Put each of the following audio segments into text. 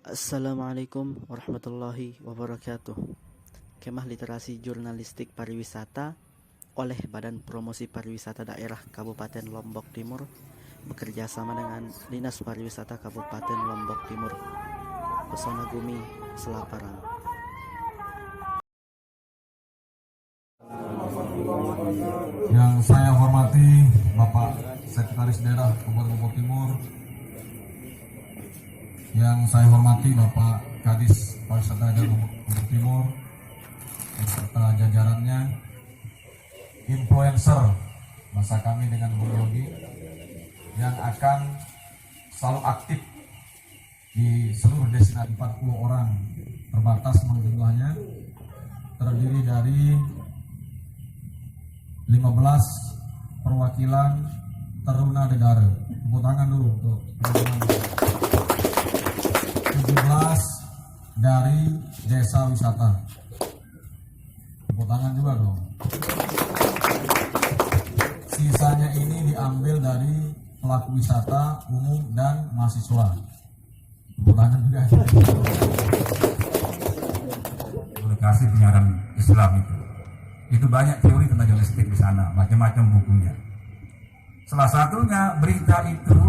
Assalamualaikum warahmatullahi wabarakatuh. Kemah Literasi Jurnalistik Pariwisata oleh Badan Promosi Pariwisata Daerah Kabupaten Lombok Timur bekerja sama dengan Dinas Pariwisata Kabupaten Lombok Timur, Pesona Gumi, Selaparang. Yang saya hormati Bapak Sekretaris Daerah Kabupaten Lombok Timur, yang saya hormati Bapak Kadis Pariwisata Daerah Lombok Timur beserta jajarannya, influencer masa kami dengan Bu Yogi yang akan selalu aktif di seluruh destinasi. 40 orang terbatas jumlahnya, terdiri dari 15 perwakilan Taruna Negara. Tepuk tangan dulu untuk 17 dari desa wisata. Tepuk tangan juga dong. Sisanya ini diambil dari pelaku wisata umum dan mahasiswa. Tepuk tangan juga. Publikasi penyiaran Islam itu banyak teori tentang jurnalistik di sana, macam-macam bukunya. Salah satunya berita itu,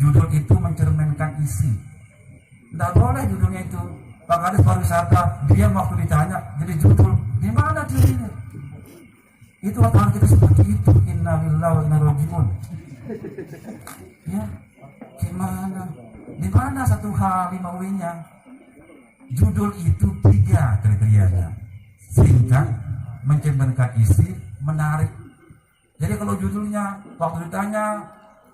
judul itu mencerminkan isi. Tidak boleh judulnya itu Pak Kadis Pariwisata, dia waktu ditanya jadi judul, gimana teorinya? Itu waktu kita seperti itu, innalillahi wa inna ilaihi raji'un. Ya, gimana? Di mana satu hal 5W-nya? Judul itu 3 kriterianya: singkat, mencerminkan isi, menarik. Jadi kalau judulnya waktu ditanya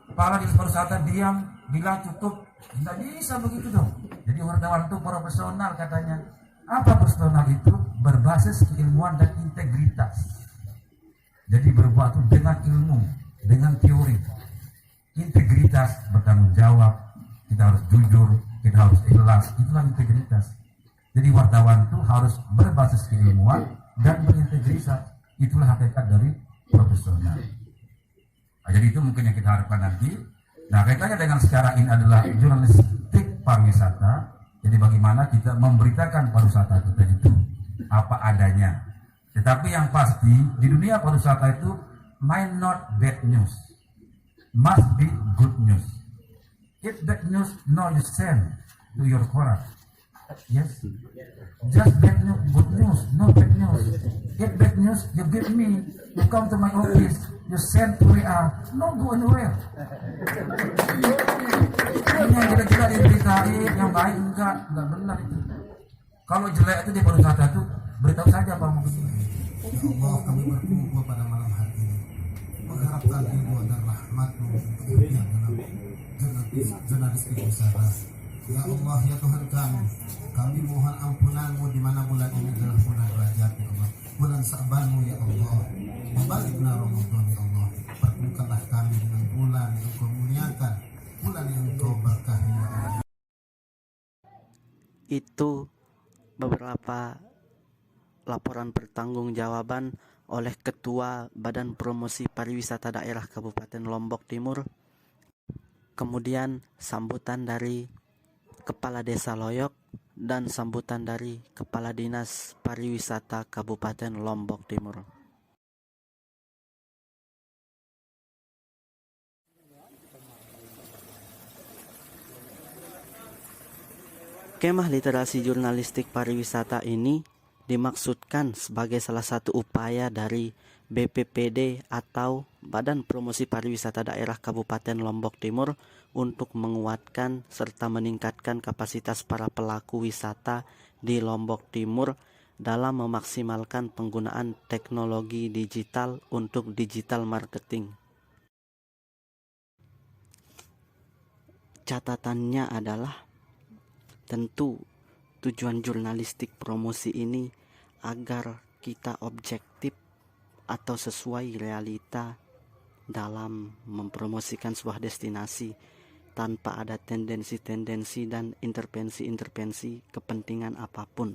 kepala dinas pariwisata diam, bilang cukup, tidak bisa begitu dong. Jadi wartawan itu profesional katanya. Apa profesional itu? Berbasis keilmuan dan integritas. Jadi berbuat itu dengan ilmu, dengan teori. Integritas, bertanggung jawab, kita harus jujur, kita harus ikhlas, itulah integritas. Jadi wartawan itu harus berbasis keilmuan dan berintegritas, itulah hakikat dari profesional. Nah, jadi itu mungkin yang kita harapkan nanti. Nah, kaitannya dengan secara ini adalah jurnalistik pariwisata. Jadi bagaimana kita memberitakan pariwisata kita itu apa adanya. Tetapi yang pasti di dunia pariwisata itu might not bad news, must be good news. If bad news, no you send to your corner. Yes, just bad news, good news, no bad news. If bad news, you give me, you come to my office, you send to WA, no go anywhere. Ini yang kita diberitain, yang baik enggak benar itu. Kalau jelek itu di pariwisata itu beritahu saja Pak Mungkin. Ya Allah, kami berkumpul pada malam hari ini mengharapkan ridho dan rahmat-Mu untuk dunia dalam jurnalistik wisata. Ya Allah, ya Tuhan kami mohon ampunan-Mu di mana bulan ini adalah bulan Rajab ya Allah, bulan Sa'ban-Mu ya Allah, membalikna Ramadan ya Allah. Pertemukanlah kami dengan bulan yang Engkau muliakan, bulan yang Engkau berkahi ya Allah. Itu beberapa laporan pertanggungjawaban oleh Ketua Badan Promosi Pariwisata Daerah Kabupaten Lombok Timur. Kemudian sambutan dari Kepala Desa Loyok dan sambutan dari Kepala Dinas Pariwisata Kabupaten Lombok Timur. Kemah Literasi Jurnalistik Pariwisata ini dimaksudkan sebagai salah satu upaya dari BPPD atau Badan Promosi Pariwisata Daerah Kabupaten Lombok Timur untuk menguatkan serta meningkatkan kapasitas para pelaku wisata di Lombok Timur dalam memaksimalkan penggunaan teknologi digital untuk digital marketing. Catatannya adalah tentu tujuan jurnalistik promosi ini agar kita objektif atau sesuai realita dalam mempromosikan sebuah destinasi tanpa ada tendensi-tendensi dan intervensi-intervensi kepentingan apapun.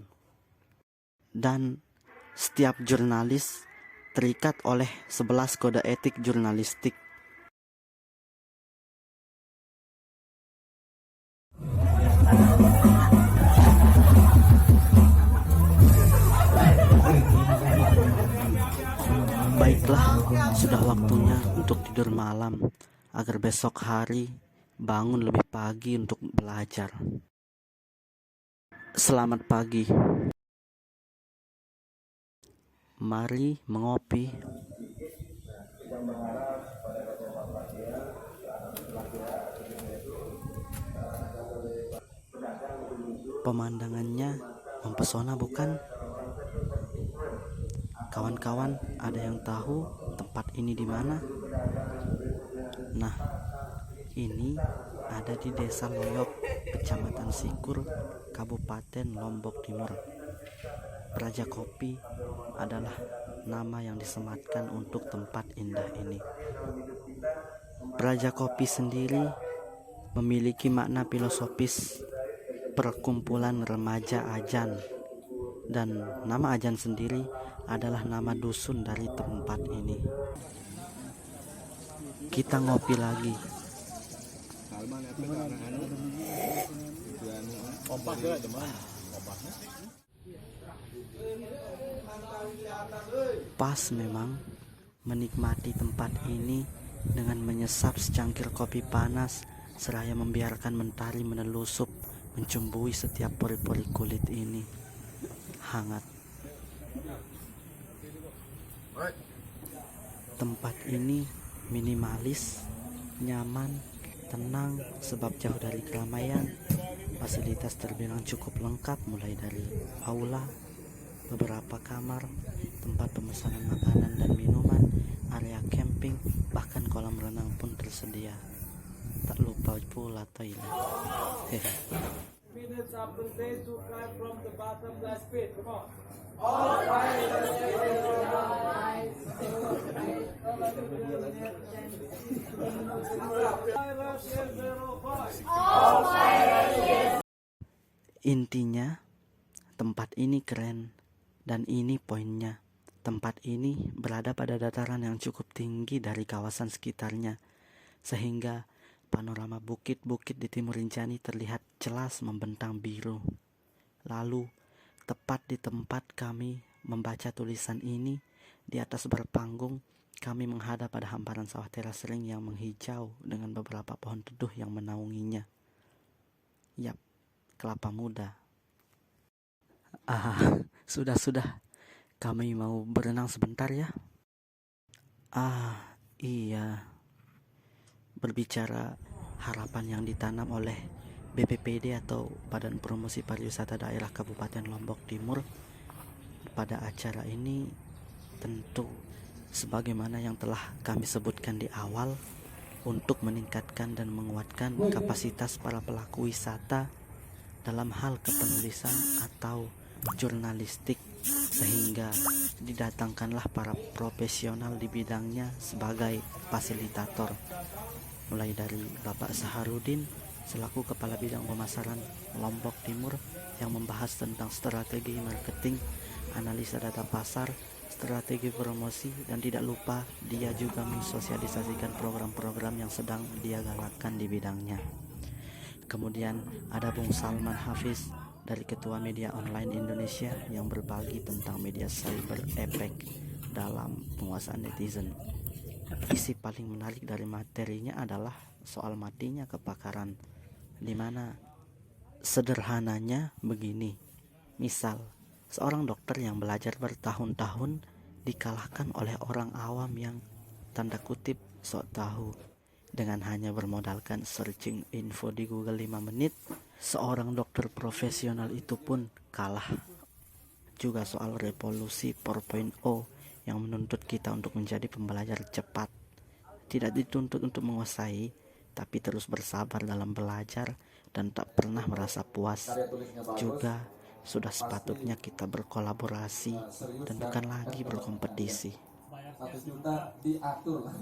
Dan setiap jurnalis terikat oleh 11 kode etik jurnalistik. Baiklah, sudah waktunya untuk tidur malam agar besok hari bangun lebih pagi untuk belajar. Selamat pagi. Mari mengopi. Pemandangannya mempesona, bukan? Kawan-kawan, ada yang tahu tempat ini di mana? Nah, ini ada di Desa Loyok, Kecamatan Sikur, Kabupaten Lombok Timur. Praja Kopi adalah nama yang disematkan untuk tempat indah ini. Praja Kopi sendiri memiliki makna filosofis perkumpulan remaja Ajan, dan nama Ajan sendiri adalah nama dusun dari tempat ini. Kita ngopi lagi. Pas memang menikmati tempat ini dengan menyesap secangkir kopi panas seraya membiarkan mentari menelusup mencumbui setiap pori-pori kulit ini. Hangat. Tempat ini minimalis, nyaman, tenang sebab jauh dari keramaian. Fasilitas terbilang cukup lengkap, mulai dari aula, beberapa kamar, tempat pemesanan makanan dan minuman, area camping, bahkan kolam renang pun tersedia. Tak lupa pula toilet. Minutes after day to climb from the bottom last pit. Come on. Intinya, tempat ini keren, dan ini poinnya. Tempat ini berada pada dataran yang cukup tinggi dari kawasan sekitarnya, sehingga panorama bukit-bukit di Timur Rinjani terlihat jelas membentang biru. Lalu, tepat di tempat kami membaca tulisan ini, di atas berpanggung, kami menghadap pada hamparan sawah teras ring yang menghijau dengan beberapa pohon teduh yang menaunginya. Yap, kelapa muda. Sudah. Kami mau berenang sebentar ya. Iya. Berbicara harapan yang ditanam oleh BPPD atau Badan Promosi Pariwisata Daerah Kabupaten Lombok Timur pada acara ini, tentu sebagaimana yang telah kami sebutkan di awal, untuk meningkatkan dan menguatkan kapasitas para pelaku wisata dalam hal kepenulisan atau jurnalistik, sehingga didatangkanlah para profesional di bidangnya sebagai fasilitator, mulai dari Bapak Saharudin selaku Kepala Bidang Pemasaran Lombok Timur yang membahas tentang strategi marketing, analisa data pasar, strategi promosi, dan tidak lupa dia juga mensosialisasikan program-program yang sedang dia galakkan di bidangnya. Kemudian ada Bung Salman Hafiz dari Ketua Media Online Indonesia yang berbagi tentang media cyber effect dalam penguasaan netizen. Isi paling menarik dari materinya adalah soal matinya kepakaran, di mana sederhananya begini. Misal, seorang dokter yang belajar bertahun-tahun dikalahkan oleh orang awam yang tanda kutip sok tahu. Dengan hanya bermodalkan searching info di Google 5 menit, seorang dokter profesional itu pun kalah. Juga soal revolusi 4.0 yang menuntut kita untuk menjadi pembelajar cepat. Tidak dituntut untuk menguasai, tapi terus bersabar dalam belajar dan tak pernah merasa puas. Juga sudah sepatutnya kita berkolaborasi dan bukan lagi berkompetisi. 1 juta diatur lah.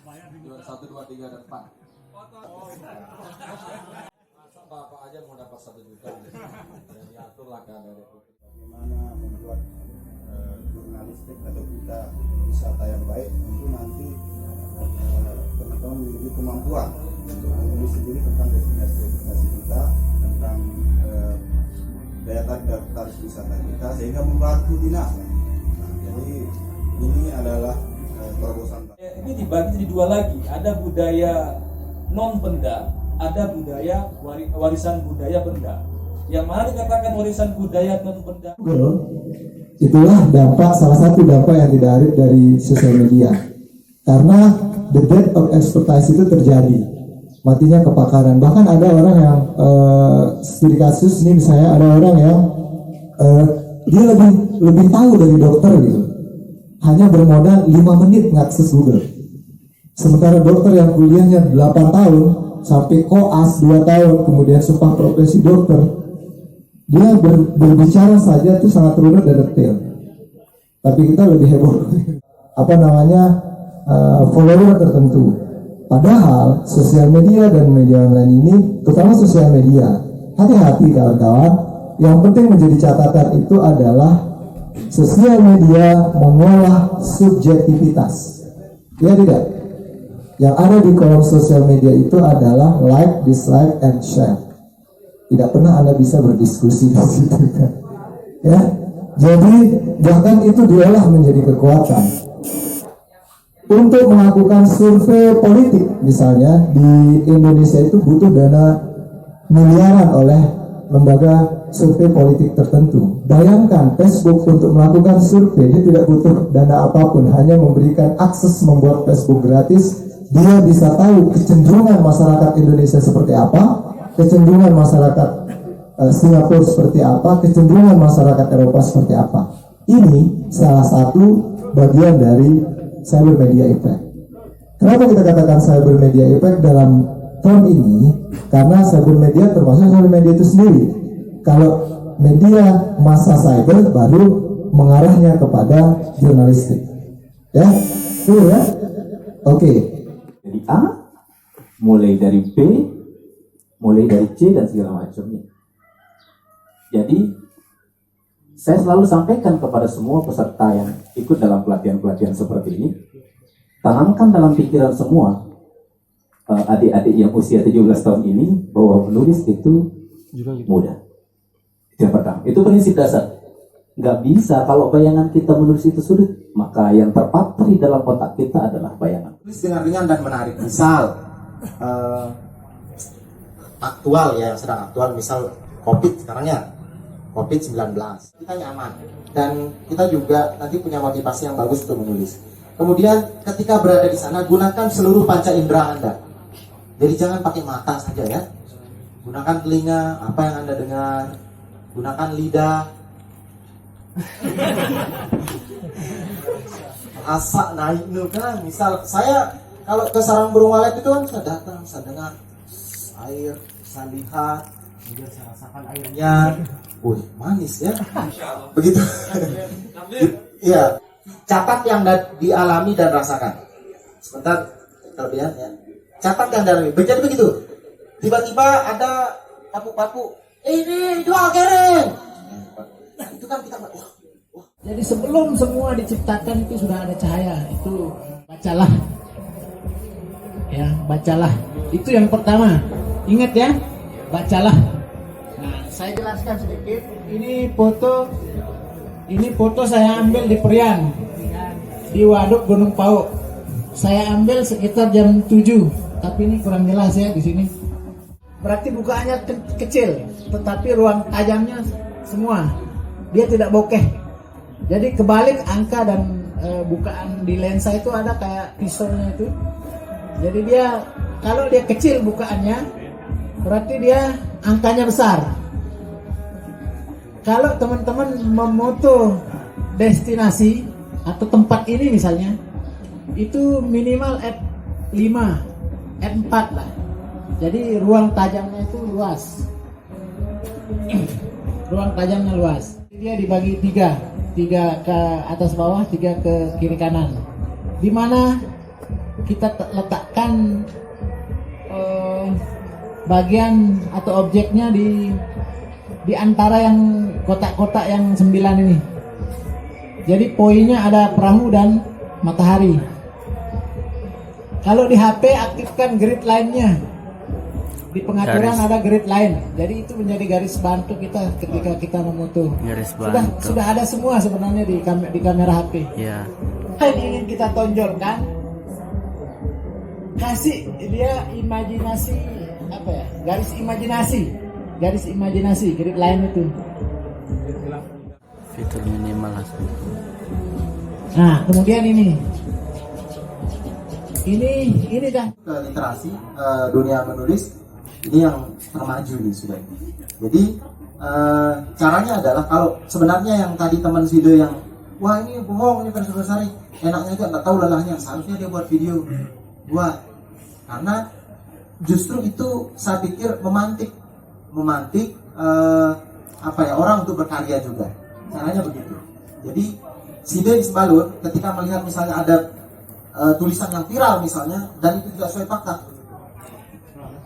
1, 2, 3 dan 4. Masa bapak aja mau dapat 1 juta ya diatur lah kan dari bagaimana membuat jurnalistik atau kita wisata yang baik. Tentu nanti teman-teman memiliki kemampuan untuk menulis sendiri tentang destinasi kita, tentang mengangkat daftar wisata kita sehingga membantu dinas. Nah, jadi ini adalah terobosan. Ini dibagi jadi dua lagi, ada budaya non benda, ada budaya warisan budaya benda. Yang mana dikatakan warisan budaya non benda? Itulah salah satu dampak yang tidak dari sosial media. Karena the death of expertise itu terjadi, matinya kepakaran. Bahkan ada orang yang studi kasus ini, misalnya ada orang yang dia lebih tahu dari dokter gitu, hanya bermodal 5 menit ngakses Google. Sementara dokter yang kuliahnya 8 tahun sampai koas 2 tahun, kemudian sumpah profesi dokter, dia berbicara saja itu sangat runut dan detail. Tapi kita lebih heboh follower tertentu. Padahal sosial media dan media online ini, terutama sosial media, hati-hati kawan-kawan. Yang penting menjadi catatan itu adalah sosial media mengolah subjektivitas. Ya tidak? Yang ada di kolom sosial media itu adalah like, dislike, and share. Tidak pernah Anda bisa berdiskusi di situ kan? Ya, jadi bahkan itu diolah menjadi kekuatan. Untuk melakukan survei politik misalnya di Indonesia itu butuh dana miliaran oleh lembaga survei politik tertentu. Bayangkan Facebook untuk melakukan survei, dia tidak butuh dana apapun, hanya memberikan akses membuat Facebook gratis. Dia bisa tahu kecenderungan masyarakat Indonesia seperti apa, kecenderungan masyarakat Singapura seperti apa, kecenderungan masyarakat Eropa seperti apa. Ini salah satu bagian dari cyber media effect. Kenapa kita katakan cyber media effect dalam term ini? Karena cyber media termasuk cyber media itu sendiri. Kalau media masa cyber baru mengarahnya kepada jurnalistik. Ya, itu ya. Oke. Dari A, mulai dari B, mulai dari C dan segala macamnya. Jadi saya selalu sampaikan kepada semua peserta yang ikut dalam pelatihan-pelatihan seperti ini, tanamkan dalam pikiran semua adik-adik yang usia 17 tahun ini bahwa menulis itu mudah. Itu yang pertama. Itu prinsip dasar. Nggak bisa kalau bayangan kita menulis itu sulit, maka yang terpatri dalam otak kita adalah bayangan. Tulis dengan ringan dan menarik. Misal aktual ya, sedang aktual, misal COVID sekarang ya, COVID-19. Kita nyaman dan kita juga nanti punya motivasi yang bagus untuk menulis. Kemudian ketika berada di sana, gunakan seluruh panca indera Anda. Jadi jangan pakai mata saja ya. Gunakan telinga, apa yang Anda dengar. Gunakan lidah. Asak naik kan. Misal saya kalau ke sarang burung walet itu kan saya datang, saya dengar air, saya lihat, kemudian saya rasakan airnya. Wih, manis ya. Begitu. Iya. Catat yang dialami dan rasakan. Sebentar, terlihat ya. Catat yang dialami. Jadi begitu. Tiba-tiba ada papu-papu. Ini jual kering. Itu kan kita wah. Jadi sebelum semua diciptakan itu sudah ada cahaya. Itu bacalah. Ya, bacalah. Itu yang pertama. Ingat ya, bacalah. Saya jelaskan sedikit. Ini foto saya ambil di Perian, di Waduk Gunung Pau. Saya ambil sekitar jam 7, tapi ini kurang jelas ya di sini. Berarti bukaannya kecil, tetapi ruang tajamnya semua. Dia tidak bokeh. Jadi kebalik angka dan bukaan di lensa itu ada kayak pisaunya itu. Jadi dia kalau dia kecil bukaannya, berarti dia angkanya besar. Kalau teman-teman memoto destinasi atau tempat ini misalnya, itu minimal f5, f4 lah. Jadi ruang tajamnya itu luas. Ruang tajamnya luas. Dia dibagi 3 ke atas bawah, 3 ke kiri kanan. Di mana kita letakkan bagian atau objeknya di antara yang kotak-kotak yang 9 ini. Jadi poinnya ada perahu dan matahari. Kalau di HP aktifkan grid line-nya. Di pengaturan Garis. ada grid line. Jadi itu menjadi garis bantu kita ketika kita memutu. Garis Sudah bantu. sudah ada semua sebenarnya di kamera HP. Ya, Yang ingin kita tonjolkan, kasih dia imajinasi apa ya? Garis imajinasi, grid line itu. fitur minimal langsung. Nah, kemudian ini dah. Ke literasi dunia menulis ini yang termaju nih sudah. Jadi caranya adalah kalau sebenarnya yang tadi teman Sido yang wah ini bohong ini versi Bersari enaknya aja nggak tahu lelahnya, seharusnya dia buat video buat, karena justru itu saya pikir memantik apa ya, orang untuk berkarya juga, caranya begitu. Jadi Sido Isbalun ketika melihat misalnya ada tulisan yang viral misalnya dan itu tidak sesuai fakta,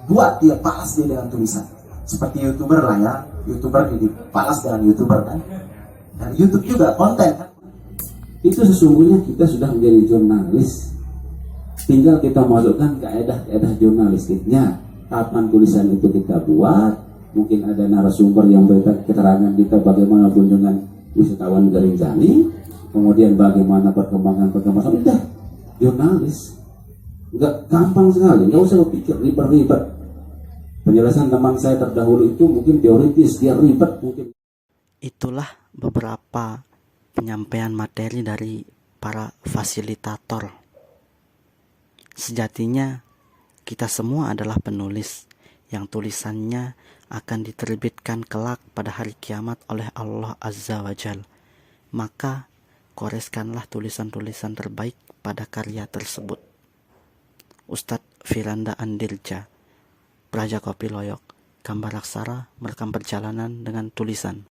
buat dia balas dia dengan tulisan seperti YouTuber lah ya, YouTuber dibalas dengan YouTuber kan, dan YouTube juga konten kan. Itu sesungguhnya kita sudah menjadi jurnalis, tinggal kita masukkan kaedah jurnalistiknya. Kapan tulisan itu kita buat, mungkin ada narasumber yang berikan keterangan kita bagaimana kunjungan wisatawan ke Rinjani, kemudian bagaimana perkembangan udah jurnalis. Enggak gampang sekali, nggak usah berpikir ribet-ribet. Penjelasan teman saya terdahulu itu mungkin teoritis, dia ribet mungkin. Itulah beberapa penyampaian materi dari para fasilitator. Sejatinya kita semua adalah penulis yang tulisannya akan diterbitkan kelak pada hari kiamat oleh Allah Azza wa Jal. Maka koreskanlah tulisan-tulisan terbaik pada karya tersebut. Ustadz Firanda Andirja, Praja Kopi Loyok, gambar aksara merekam perjalanan dengan tulisan.